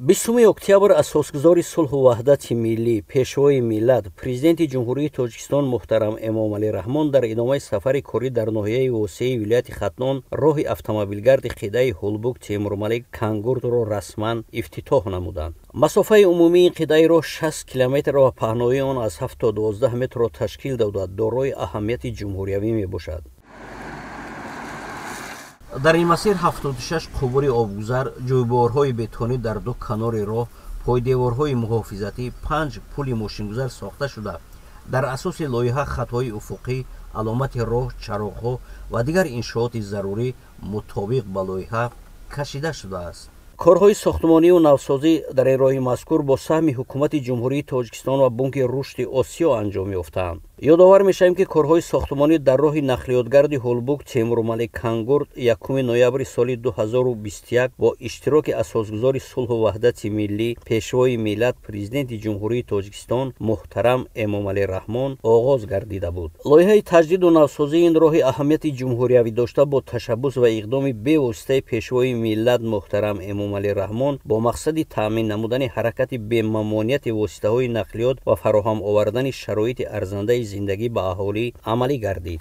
20 октябр асосгузори сулҳу ваҳдати миллӣ пешвои миллат президенти ҷумҳурии тоҷикистон муҳтарам Эмомалӣ Раҳмон дар идомаи сафари корӣ дар ноҳияи восеи вилояти Хатнон роҳи автомобилгарди қидаи Ҳулбук Темурмалик Кангурдро расман ифтитоҳ намуданд. масофаи умумии қидаи роҳ 60 километр ва паҳнои он аз 7 то 12 метрро ташкил дода дорои аҳамияти ҷумҳуриявӣ мебошад. дар ин масир 76 қубури обгузар, ҷӯйборҳои бетонӣ дар ду канори роҳ, пойдеворҳои муҳофизатӣ, 5 пули мошингузар сохта шуда, дар асоси лоиҳа хатҳои уфуқӣ, аломати роҳ, чароғҳо ва дигар иншооти зарурӣ мутобиқ ба лоиҳа кашида шудааст. корҳои сохтмонию навсозӣ дар ин роҳи мазкур бо саҳми ҳукумати ҷумҳурии Тоҷикистон ва Бунки рушди Осиё анҷом ёфтаанд. ёдовар мешавем ки корҳои сохтмонӣ дар роҳи нақлиётгарди Ҳулбук Темурмалик Кангурд 1 ноябри соли 2021 бо иштироки асосгузори сулҳу ваҳдати миллӣ пешвои миллат президенти ҷумҳурии Тоҷикистон муҳтарам Эмомалӣ Раҳмон оғоз гардида буд. лоиҳаи таҷдиду навсозии ин роҳи аҳамияти ҷумҳуриявӣ дошта бо ташаббус ва иқдоми бевоситаи пешвои миллат муҳтарам Эмомалӣ Раҳмон бо мақсади таъмин намудани ҳаракати бемамонияти воситаҳои нақлиёт ва фароҳам овардани шароити арзандаи зиндагӣ ба аҳолӣ амалӣ гардид.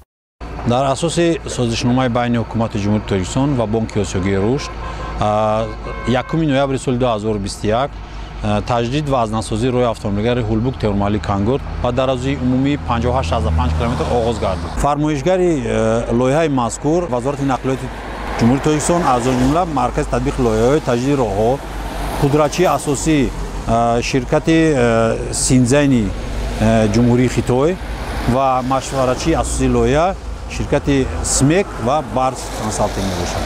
дар асоси созишномаи байни ҳукумати ҷумҳурии Тоҷикистон ва Бонки Осиёгии рушд 1 ноябри соли 2021 таҷдид ва азнасозии роҳи автомобилгари Ҳулбук Темурмалик Кангурд ба дарозаи умумии 58.5 км оғоз гардид. фармоишгари лоиҳаи мазкур вазорати нақлиёти ҷумҳурии Тоҷикистон аз он ҷумла маркази татбиқи лоиҳаҳои таҷдиди роҳҳо, пудрачии асосии ширкати Синзайни ҷумҳурии Хитой ва машваратчии асосии лоиҳа ширкати СМЕК ва Барс Консалтинг мебошад.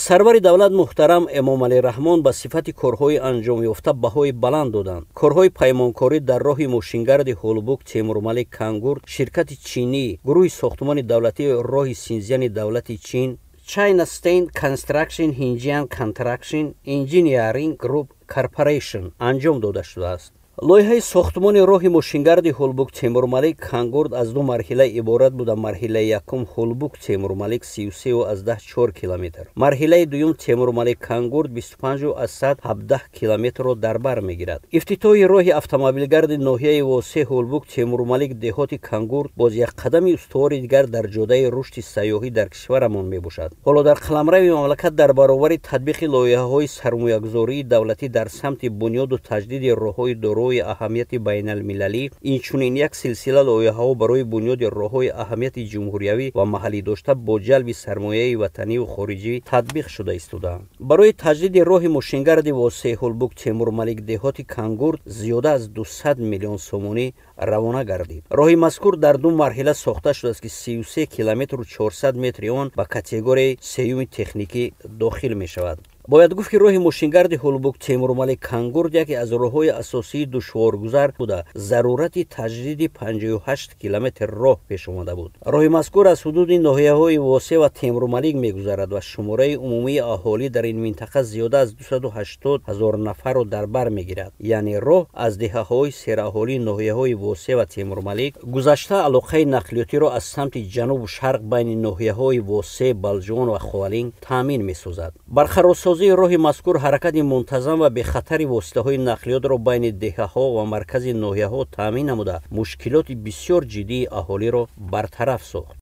сарвари давлат муҳтарам Эмомалӣ Раҳмон ба сифати корҳои анҷомёфта баҳои баланд доданд. корҳои паймонкорӣ дар роҳи мошингарди Ҳулбук Темурмалик Кангурд, ширкати чинӣ, гурӯҳи сохтмони давлатии роҳи Синзияни давлати Чин, China State Construction Xinjiang Construction Engineering Group Corporation анҷом дода шудааст. лоиҳаи сохтмони роҳи мошингарди Ҳулбук Темурмалик Кангурд аз ду марҳила иборат буда марҳилаи якум Ҳулбук Темурмалик 33,4 км, марҳилаи дуюм Темурмалик Кангурд 25,117 км-ро дар бар мегирад. ифтитоҳи роҳи автомобилгарди ноҳияи восе Ҳулбук Темурмалик деҳоти Кангурд боз як қадами устувори дигар дар ҷодаи рушди сайёҳӣ дар кишварамон мебошад. ҳоло дар қаламрави мамлакат дар баробари татбиқи лоиҳаҳои сармоягузории давлатӣ дар самти бунёду таҷдиди роҳҳои дорои аҳамияти байналмилалӣ, инчунин як силсила лоиҳаҳо барои бунёди роҳҳои аҳамияти ҷумҳуриявӣ ва маҳаллӣ дошта бо ҷалби сармояи ватанию хориҷӣ татбиқ шуда истодаанд. барои таҷдиди роҳи мошингарди восеи Ҳулбук Темурмалик деҳоти Кангурд зиёда аз 200 миллион сомонӣ равона гардид. роҳи мазкур дар ду марҳила сохта шудааст ки 33 км 400 метри он ба категорияи сеюми техникӣ дохил мешавад. бояд гуфт ки роҳи мошингарди Ҳулбук Темурмалик Кангурд яке аз роҳҳои асосии душворгузар буда зарурати таҷдиди 58 километр роҳ пеш омада буд. роҳи мазкур аз ҳудуди ноҳияҳои восе ва Темурмалик мегузарад ва шумораи умумии аҳолӣ дар ин минтақа зиёда аз 280 000 нафарро дар бар мегирад. яъне роҳ аз деҳаҳои сераҳолии ноҳияҳои восе ва Темурмалик гузашта алоқаи нақлиётиро аз самти ҷанубу шарқ байни ноҳияҳои восе, Балҷон ва Хуалинг таъмин месозад. барқарорсозии роҳи мазкур ҳаракати мунтазам ва бехатари воситаҳои нақлиётро байни деҳаҳо ва маркази ноҳияҳо таъмин намуда мушкилоти бисёр ҷиддии аҳолиро бартараф сохт.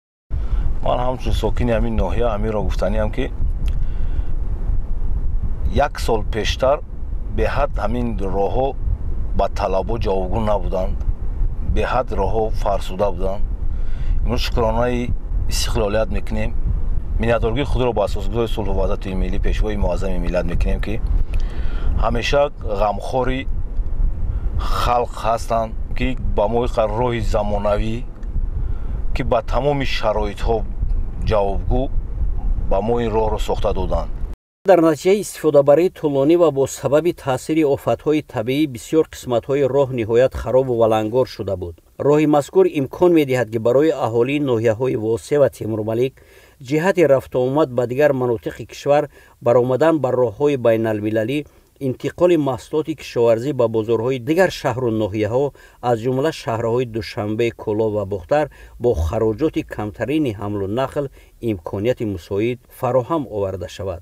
ман ҳамчун сокини ҳамин ноҳия ҳаминро гуфтаниам ки як сол пештар беҳад ҳамин роҳҳо ба талабо ҷавобгӯ набуданд, беҳад роҳҳо фарсуда буданд. имрӯз шукронаи истиқлолият мекунем, миннатдоргии худро ба асосгузори сулҳу ваҳдати миллӣ пешвои муаззами миллат мекунем ки ҳамеша ғамхори халқ ҳастанд ки ба мо роҳи замонавӣ ки ба тамоми шароитҳо ҷавобгӯ ба мо ин роҳро сохта доданд. дар натиҷаи истифодабарии тӯлонӣ ва бо сабаби таъсири офатҳои табиӣ бисёр қисматҳои роҳ ниҳоят харобу валангор шуда буд. роҳи мазкур имкон медиҳад ки барои аҳолии ноҳияҳои восе ва Темурмалик ҷиҳати рафтуомад ба дигар манотиқи кишвар баромадан ба роҳҳои байналмилалӣ интиқоли маҳсулоти кишоварзӣ ба бозорҳои дигар шаҳру ноҳияҳо аз ҷумла шаҳрҳои Душанбе, Кӯло ва Бухтар бо хароҷоти камтарини ҳамлу нақл имконияти мусоид фароҳам оварда шавад.